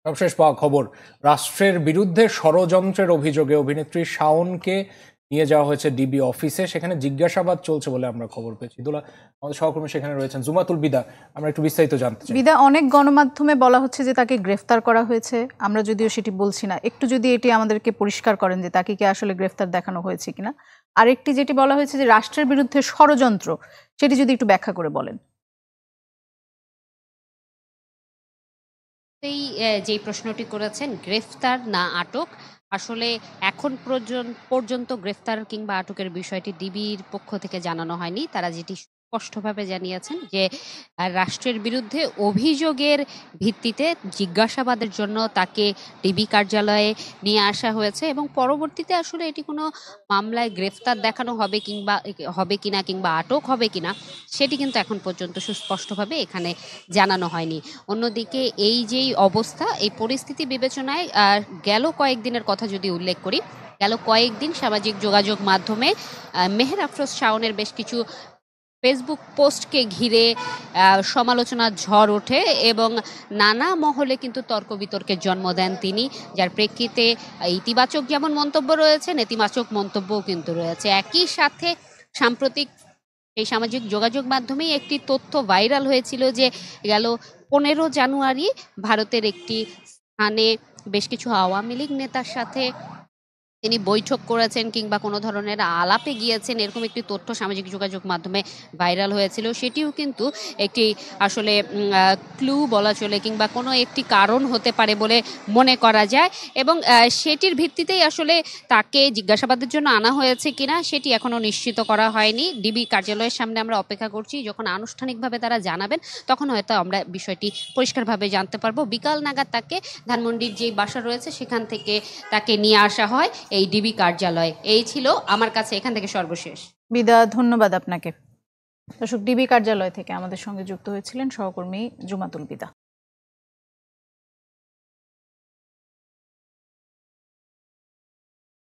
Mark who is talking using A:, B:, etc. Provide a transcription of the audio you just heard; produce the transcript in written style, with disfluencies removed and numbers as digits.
A: সবশেষ পাওয়া খবর, রাষ্ট্রের বিরুদ্ধে ষড়যন্ত্রের অভিযোগে অভিনেত্রী শাওনকে নিয়ে যাওয়া হয়েছে ডিবি অফিসে। সেখানে জিজ্ঞাসাবাদ চলছে বলে আমরা খবর পেয়েছি। দুলা, আমাদের সহকর্মী সেখানে রয়েছেন, জুমাতুল বিদা, আমরা একটু বিস্তারিত জানতে চাই।
B: বিদা, অনেক গণমাধ্যমে বলা হচ্ছে যে তাকে গ্রেফতার করা হয়েছে, আমরা যদিও সেটি বলছি না, একটু যদি এটি আমাদেরকে পরিষ্কার করেন যে তাকে কি আসলে গ্রেফতার দেখানো হয়েছে কিনা। আরেকটি যেটি বলা হয়েছে যে রাষ্ট্রের বিরুদ্ধে ষড়যন্ত্র, সেটি যদি একটু ব্যাখ্যা করে বলেন।
C: যেই প্রশ্নটি করেছেন, গ্রেফতার না আটক, আসলে এখন পর্যন্ত গ্রেফতার কিংবা আটকের বিষয়টি ডিবির পক্ষ থেকে জানানো হয়নি। তারা যেটি স্পষ্টভাবে জানিয়েছেন যে রাষ্ট্রের বিরুদ্ধে অভিযোগের ভিত্তিতে জিজ্ঞাসাবাদের জন্য তাকে ডিবি কার্যালয়ে নিয়ে আসা হয়েছে এবং পরবর্তীতে আসলে এটি কোনো মামলায় গ্রেফতার দেখানো হবে কিনা কিংবা আটক হবে কিনা সেটি কিন্তু এখন পর্যন্ত সুস্পষ্টভাবে এখানে জানানো হয়নি। অন্যদিকে এই যেই অবস্থা, এই পরিস্থিতি বিবেচনায় গেল কয়েকদিনের কথা যদি উল্লেখ করি, গেল কয়েকদিন সামাজিক যোগাযোগ মাধ্যমে মেহের আফরোজ শাওনের বেশ কিছু ফেসবুক পোস্টকে ঘিরে সমালোচনার ঝড় ওঠে এবং নানা মহলে কিন্তু তর্ক বিতর্কের জন্ম দেন তিনি, যার প্রেক্ষিতে ইতিবাচক যেমন মন্তব্য রয়েছে, নেতিবাচক মন্তব্যও কিন্তু রয়েছে। একই সাথে সাম্প্রতিক এই সামাজিক যোগাযোগ মাধ্যমেই একটি তথ্য ভাইরাল হয়েছিল যে গেল 15 জানুয়ারি ভারতের একটি স্থানে বেশ কিছু আওয়ামী লীগ নেতার সাথে তিনি বৈঠক করেছেন কিংবা কোনো ধরনের আলাপে গিয়েছেন, এরকম একটি তথ্য সামাজিক যোগাযোগ মাধ্যমে ভাইরাল হয়েছিল। সেটিও কিন্তু একটি আসলে ক্লু বলা চলে কিংবা কোনো একটি কারণ হতে পারে বলে মনে করা যায় এবং সেটির ভিত্তিতেই আসলে তাকে জিজ্ঞাসাবাদের জন্য আনা হয়েছে কিনা সেটি এখনও নিশ্চিত করা হয়নি। ডিবি কার্যালয়ের সামনে আমরা অপেক্ষা করছি, যখন আনুষ্ঠানিকভাবে তারা জানাবেন তখন হয়তো আমরা বিষয়টি পরিষ্কারভাবে জানতে পারবো। বিকাল নাগাদ তাকে ধানমন্ডির যেই বাসা রয়েছে সেখান থেকে তাকে নিয়ে আসা হয় এই ডিবি কার্যালয়। এই ছিল আমার কাছে এখান থেকে সর্বশেষ।
B: বিদা, ধন্যবাদ আপনাকে। দর্শক, ডিবি কার্যালয় থেকে আমাদের সঙ্গে যুক্ত হয়েছিলেন সহকর্মী জুমাতুল বিদা।